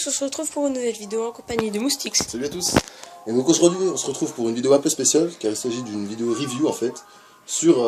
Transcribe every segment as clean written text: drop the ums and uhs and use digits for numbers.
On se retrouve pour une nouvelle vidéo en compagnie de Moustix. Salut à tous. Et donc aujourd'hui on se retrouve pour une vidéo un peu spéciale car il s'agit d'une vidéo review en fait sur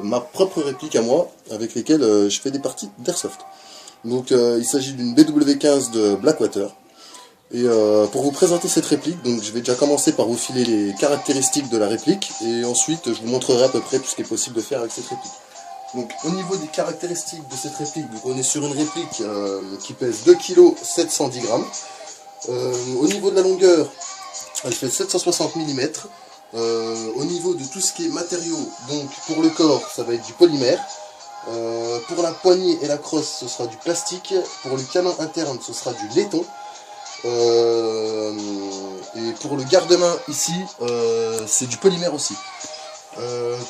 ma propre réplique à moi avec lesquelles je fais des parties d'airsoft. Donc il s'agit d'une BW15 de Blackwater. Et pour vous présenter cette réplique, donc je vais déjà commencer par vous filer les caractéristiques de la réplique et ensuite je vous montrerai à peu près tout ce qui est possible de faire avec cette réplique. Donc au niveau des caractéristiques de cette réplique, donc on est sur une réplique qui pèse 2 kg 710 g. Au niveau de la longueur, elle fait 760 mm. Au niveau de tout ce qui est matériaux, donc pour le corps, ça va être du polymère. Pour la poignée et la crosse, ce sera du plastique. Pour le canon interne, ce sera du laiton. Et pour le garde-main ici, c'est du polymère aussi.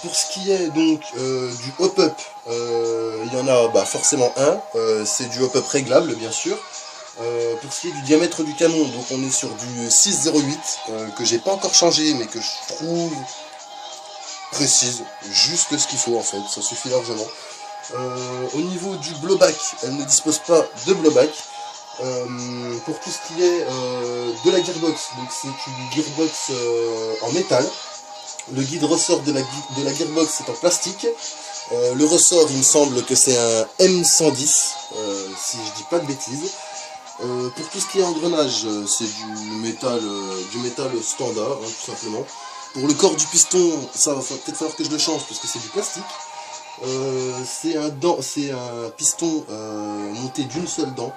Pour ce qui est donc du hop-up, il y en a forcément un, c'est du hop-up réglable bien sûr. Pour ce qui est du diamètre du canon, donc on est sur du 6,08 que j'ai pas encore changé mais que je trouve précise, juste ce qu'il faut en fait, ça suffit largement. Au niveau du blowback, elle ne dispose pas de blowback. Pour tout ce qui est de la gearbox, donc c'est une gearbox en métal. Le guide ressort de la gearbox est en plastique. Le ressort, il me semble que c'est un M110, si je dis pas de bêtises. Pour tout ce qui est engrenage, c'est du métal standard, hein, tout simplement. Pour le corps du piston, ça va peut-être falloir que je le change parce que c'est du plastique. C'est un piston monté d'une seule dent.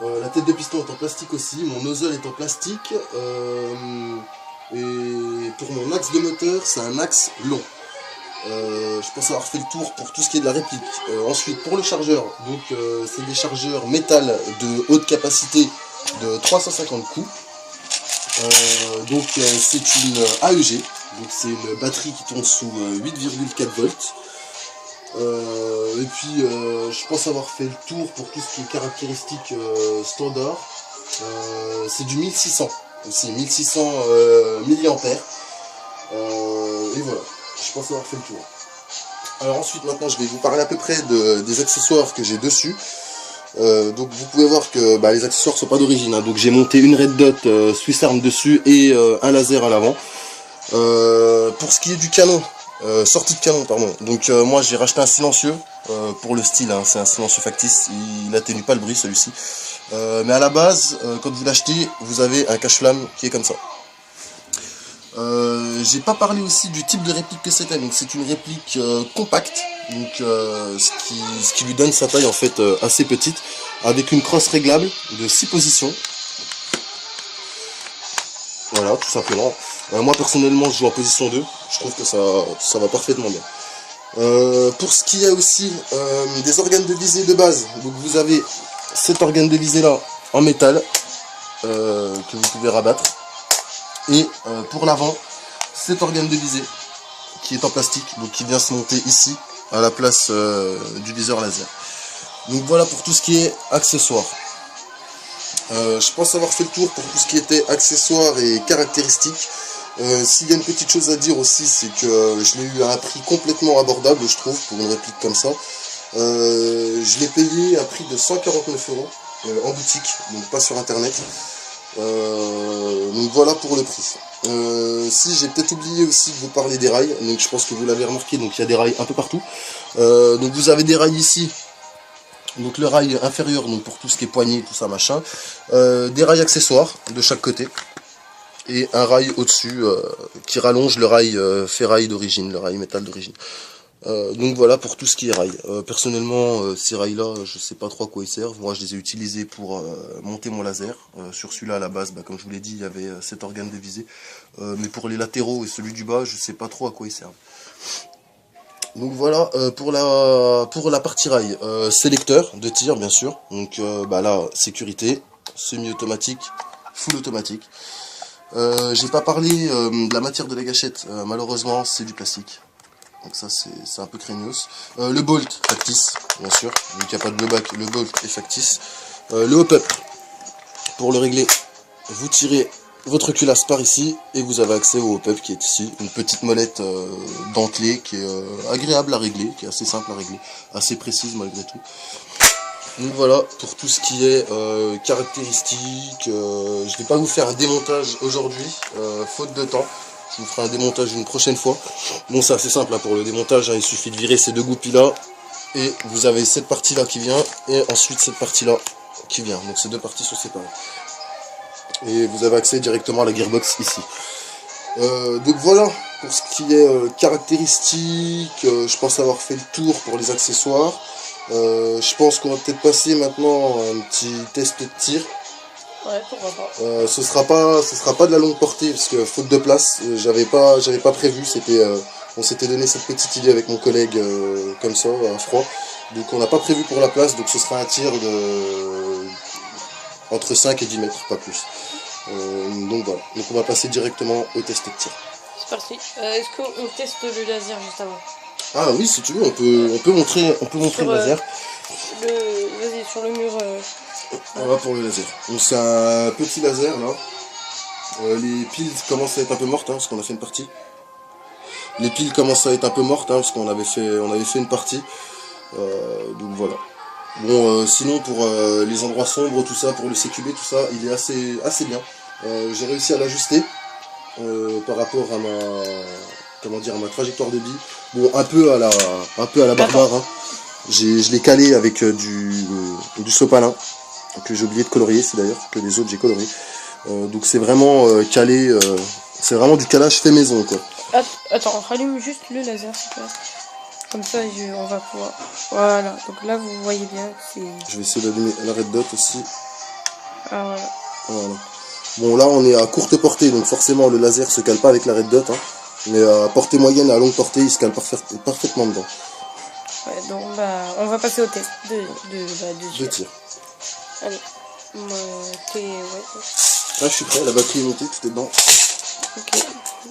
La tête de piston est en plastique aussi, mon nozzle est en plastique. Et pour mon axe de moteur, c'est un axe long. Je pense avoir fait le tour pour tout ce qui est de la réplique. Ensuite, pour le chargeur, donc c'est des chargeurs métal de haute capacité de 350 coups. Donc c'est une AEG, donc c'est une batterie qui tourne sous 8,4 volts. Et puis je pense avoir fait le tour pour tout ce qui est caractéristiques standard. C'est du 1600 aussi, 1600 mAh. Et voilà, je pense avoir fait le tour. Alors ensuite, maintenant je vais vous parler à peu près des accessoires que j'ai dessus. Donc vous pouvez voir que les accessoires sont pas d'origine, hein. Donc j'ai monté une Red Dot Swiss Arm dessus et un laser à l'avant. Pour ce qui est du canon, sortie de canon pardon, donc moi j'ai racheté un silencieux pour le style, hein. C'est un silencieux factice, il atténue pas le bruit celui-ci. Mais à la base, quand vous l'achetez, vous avez un cache-flamme qui est comme ça. J'ai pas parlé aussi du type de réplique que c'était, donc c'est une réplique compacte, donc ce qui lui donne sa taille en fait assez petite, avec une crosse réglable de 6 positions. Voilà, tout simplement. Moi personnellement je joue en position 2, je trouve que ça va parfaitement bien. Pour ce qui est aussi des organes de visée de base, donc vous avez cet organe de visée là en métal que vous pouvez rabattre. Et pour l'avant, cet organe de visée qui est en plastique, donc qui vient se monter ici à la place du viseur laser. Donc voilà pour tout ce qui est accessoires. Je pense avoir fait le tour pour tout ce qui était accessoires et caractéristiques. S'il y a une petite chose à dire aussi, c'est que je l'ai eu à un prix complètement abordable, je trouve, pour une réplique comme ça. Je l'ai payé à un prix de 149 € en boutique, donc pas sur internet. Donc voilà pour le prix. Si j'ai peut-être oublié aussi de vous parler des rails, donc je pense que vous l'avez remarqué, donc il y a des rails un peu partout. Donc vous avez des rails ici, donc le rail inférieur, donc pour tout ce qui est poignée, tout ça machin, des rails accessoires de chaque côté, et un rail au-dessus qui rallonge le rail ferraille d'origine, le rail métal d'origine. Donc voilà pour tout ce qui est rail. Personnellement, ces rails là, je sais pas trop à quoi ils servent. Moi je les ai utilisés pour monter mon laser. Sur celui-là à la base, comme je vous l'ai dit, il y avait cet organe de visée. Mais pour les latéraux et celui du bas, je sais pas trop à quoi ils servent. Donc voilà pour la partie rail. Sélecteur de tir bien sûr. Donc là, sécurité, semi-automatique, full automatique. J'ai pas parlé de la matière de la gâchette. Malheureusement c'est du plastique. Donc ça c'est un peu craignos. Le bolt factice, bien sûr, vu qu'il n'y a pas de blowback, le bolt est factice. Le hop-up, pour le régler, vous tirez votre culasse par ici et vous avez accès au hop-up qui est ici. Une petite molette dentelée qui est agréable à régler, qui est assez simple à régler, assez précise malgré tout. Donc voilà, pour tout ce qui est caractéristiques, je vais pas vous faire un démontage aujourd'hui, faute de temps. Je vous ferai un démontage une prochaine fois. Bon, c'est assez simple hein, pour le démontage, hein, il suffit de virer ces deux goupilles là, et vous avez cette partie là qui vient, et ensuite cette partie là qui vient. Donc ces deux parties sont séparées. Et vous avez accès directement à la gearbox ici. Donc voilà, pour ce qui est caractéristiques, je pense avoir fait le tour pour les accessoires. Je pense qu'on va peut-être passer maintenant à un petit test de tir. Ouais, pourquoi pas. Ce sera pas de la longue portée parce que faute de place, j'avais pas prévu. On s'était donné cette petite idée avec mon collègue comme ça à froid. Donc on n'a pas prévu pour la place, donc ce sera un tir de entre 5 et 10 mètres, pas plus. Donc voilà, donc on va passer directement au test de tir. C'est parti. Est-ce qu'on teste le laser juste avant? Ah oui, si tu veux, on peut montrer le laser. Vas-y, sur le mur. On va pour le laser. Donc c'est un petit laser là. Les piles commencent à être un peu mortes hein, parce qu'on a fait une partie. Les piles commencent à être un peu mortes hein, parce qu'on avait fait une partie. Donc voilà. Bon, sinon pour les endroits sombres, tout ça, pour le CQB, tout ça, il est assez bien. J'ai réussi à l'ajuster par rapport à ma trajectoire de bille. Bon, un peu à la barbare. Hein. Je l'ai calé avec du sopalin que j'ai oublié de colorier, c'est d'ailleurs que les autres j'ai coloré. Donc c'est vraiment calé, c'est vraiment du calage fait maison quoi. Attends, rallume juste le laser s'il te plaît. Comme ça on va pouvoir. Voilà, donc là vous voyez bien que c'est. Je vais essayer d'allumer la red dot aussi. Ah voilà. Voilà. Bon là on est à courte portée, donc forcément le laser se cale pas avec la red dot. Hein. Mais à portée moyenne et à longue portée, il se cale parfaitement dedans. Ouais, donc bah on va passer au test de tir. Allez. Ouais. Là je suis prêt, la batterie est montée, tout est dedans. Ok.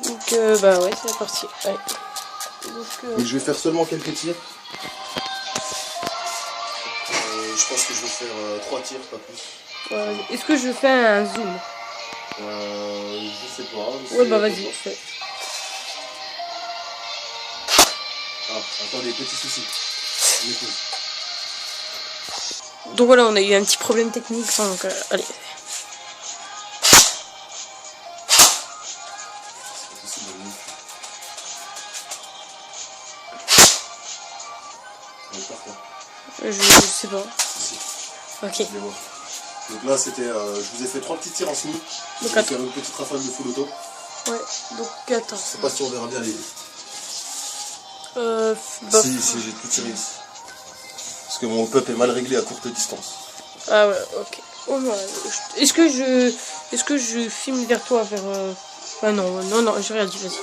Donc bah ouais, c'est parti. Allez. Donc je vais faire seulement quelques tirs. Je pense que je vais faire 3 tirs, pas plus. Ouais, est-ce que je fais un zoom? Je sais pas. Ouais bah vas-y, fais. Ah, attendez, petit souci. Donc voilà, on a eu un petit problème technique, donc allez. Je sais pas. Ok. Donc là c'était, je vous ai fait 3 petits tirs en semi. Je vais faire une petite rafale de full auto. Ouais, donc attends. Je sais pas si on verra bien les... Si j'ai tout tiré ici. Parce que mon pop est mal réglé à courte distance. Ah ouais, ok. Oh, non. Est-ce que je filme vers toi vers... Ah non, j'ai rien dit, vas-y.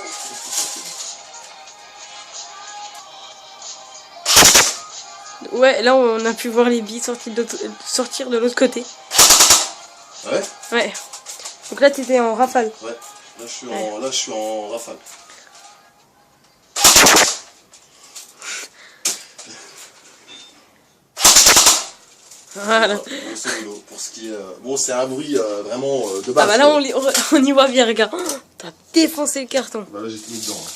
Ouais, là on a pu voir les billes sortir de l'autre côté. Ouais. Ouais. Donc là t'étais en rafale. Ouais. Là je suis en rafale. Voilà. Pour ce qui est... Bon, c'est un bruit vraiment de base. Ah bah là on y voit bien, regarde. T'as défoncé le carton. Bah là j'ai tout mis dedans. Hein.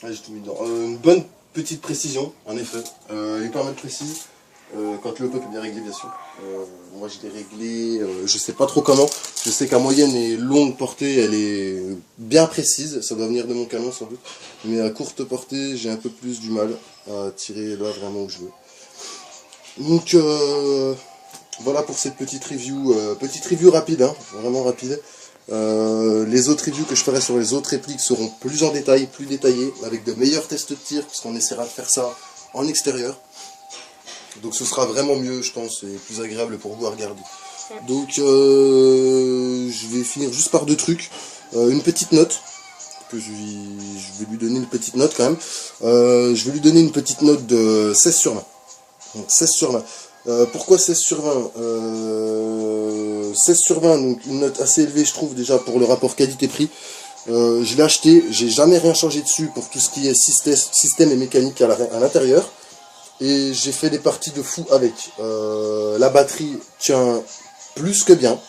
Là j'ai tout mis dedans. Une bonne petite précision, en effet. Elle est pas mal précise. Quand le pop est bien réglé, bien sûr. Moi je l'ai réglé, je sais pas trop comment. Je sais qu'à moyenne et longue portée, elle est bien précise. Ça doit venir de mon canon sans doute. Mais à courte portée, j'ai un peu plus du mal à tirer là vraiment où je veux. Donc voilà pour cette petite review rapide, hein, vraiment rapide. Les autres reviews que je ferai sur les autres répliques seront plus en détail, plus détaillées, avec de meilleurs tests de tir, parce qu'on essaiera de faire ça en extérieur. Donc ce sera vraiment mieux, je pense, et plus agréable pour vous à regarder. Donc je vais finir juste par 2 trucs. Une petite note, que je vais lui donner une petite note quand même. Je vais lui donner une petite note de 16 sur 20. Donc 16 sur 20. Pourquoi 16 sur 20 16 sur 20, donc une note assez élevée je trouve déjà pour le rapport qualité-prix. Je l'ai acheté, j'ai jamais rien changé dessus pour tout ce qui est système et mécanique à l'intérieur. Et j'ai fait des parties de fou avec. La batterie tient plus que bien.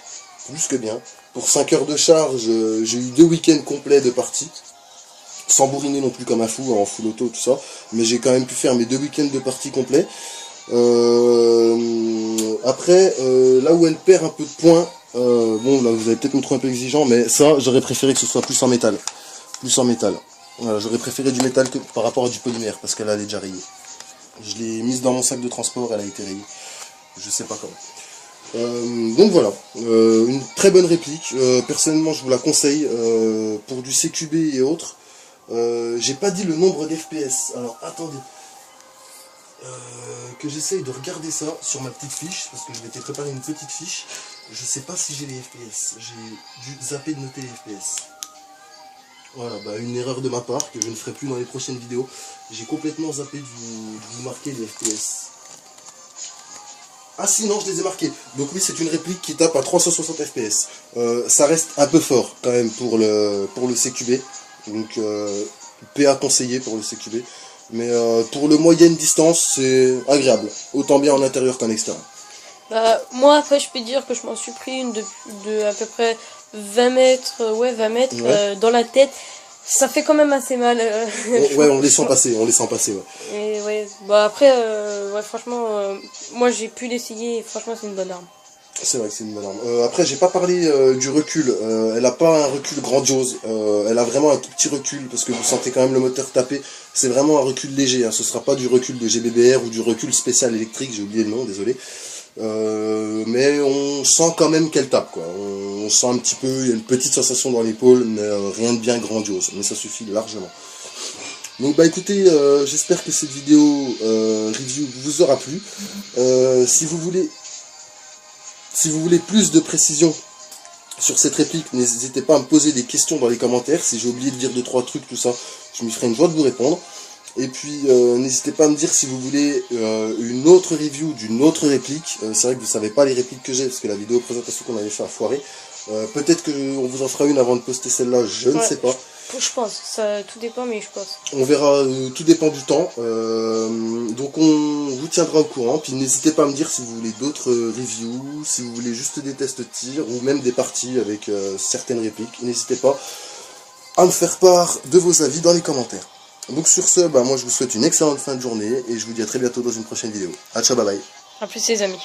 Pour 5 heures de charge, j'ai eu 2 week-ends complets de parties. Sans bourriner non plus comme un fou, en full auto, tout ça. Mais j'ai quand même pu faire mes 2 week-ends de parties complets. Après, là où elle perd un peu de points, bon là vous allez peut-être me trouver un peu exigeant, mais ça j'aurais préféré que ce soit plus en métal. Plus en métal. Voilà, j'aurais préféré du métal que par rapport à du polymère, parce qu'elle est déjà rayée. Je l'ai mise dans mon sac de transport, elle a été rayée. Je sais pas comment. Donc voilà, une très bonne réplique. Personnellement je vous la conseille pour du CQB et autres. J'ai pas dit le nombre d'FPS. Alors attendez. Que j'essaye de regarder ça sur ma petite fiche, parce que je m'étais préparé une petite fiche. Je sais pas si j'ai les FPS. J'ai dû zapper de noter les FPS. Voilà, bah une erreur de ma part que je ne ferai plus dans les prochaines vidéos. J'ai complètement zappé de vous marquer les FPS. Ah si, non, je les ai marqués. Donc oui, c'est une réplique qui tape à 360 FPS. Ça reste un peu fort quand même pour le CQB. Donc PA conseillé pour le CQB. Mais pour le moyenne distance, c'est agréable. Autant bien en intérieur qu'en extérieur. Bah, moi, après, je peux dire que je m'en suis pris une de à peu près 20 mètres, ouais, 20 mètres Ouais. dans la tête. Ça fait quand même assez mal. Ouais, on les sent passer, ouais. Et ouais, bah après, ouais, franchement, moi j'ai pu l'essayer et franchement, c'est une bonne arme. C'est vrai que c'est une bonne arme. Après, j'ai pas parlé du recul. Elle a pas un recul grandiose. Elle a vraiment un tout petit recul parce que vous sentez quand même le moteur taper. C'est vraiment un recul léger. Hein. Ce sera pas du recul de GBBR ou du recul spécial électrique. J'ai oublié le nom, désolé. Mais on sent quand même qu'elle tape, quoi. On sent un petit peu, il y a une petite sensation dans l'épaule, mais rien de bien grandiose. Mais ça suffit largement. Donc bah écoutez, j'espère que cette vidéo review vous aura plu. Si vous voulez plus de précision sur cette réplique, n'hésitez pas à me poser des questions dans les commentaires. Si j'ai oublié de dire 2-3 trucs, tout ça, je me ferai une joie de vous répondre. Et puis n'hésitez pas à me dire si vous voulez une autre review d'une autre réplique. C'est vrai que vous savez pas les répliques que j'ai, parce que la vidéo présentation qu'on avait fait a foiré. Peut-être qu'on vous en fera une avant de poster celle-là, je ne sais pas. Je pense, ça tout dépend, mais je pense. On verra, tout dépend du temps. Donc on vous tiendra au courant. Puis n'hésitez pas à me dire si vous voulez d'autres reviews, si vous voulez juste des tests de tir, ou même des parties avec certaines répliques. N'hésitez pas à me faire part de vos avis dans les commentaires. Donc sur ce, bah, moi je vous souhaite une excellente fin de journée, et je vous dis à très bientôt dans une prochaine vidéo. A ciao, bye bye. A plus les amis.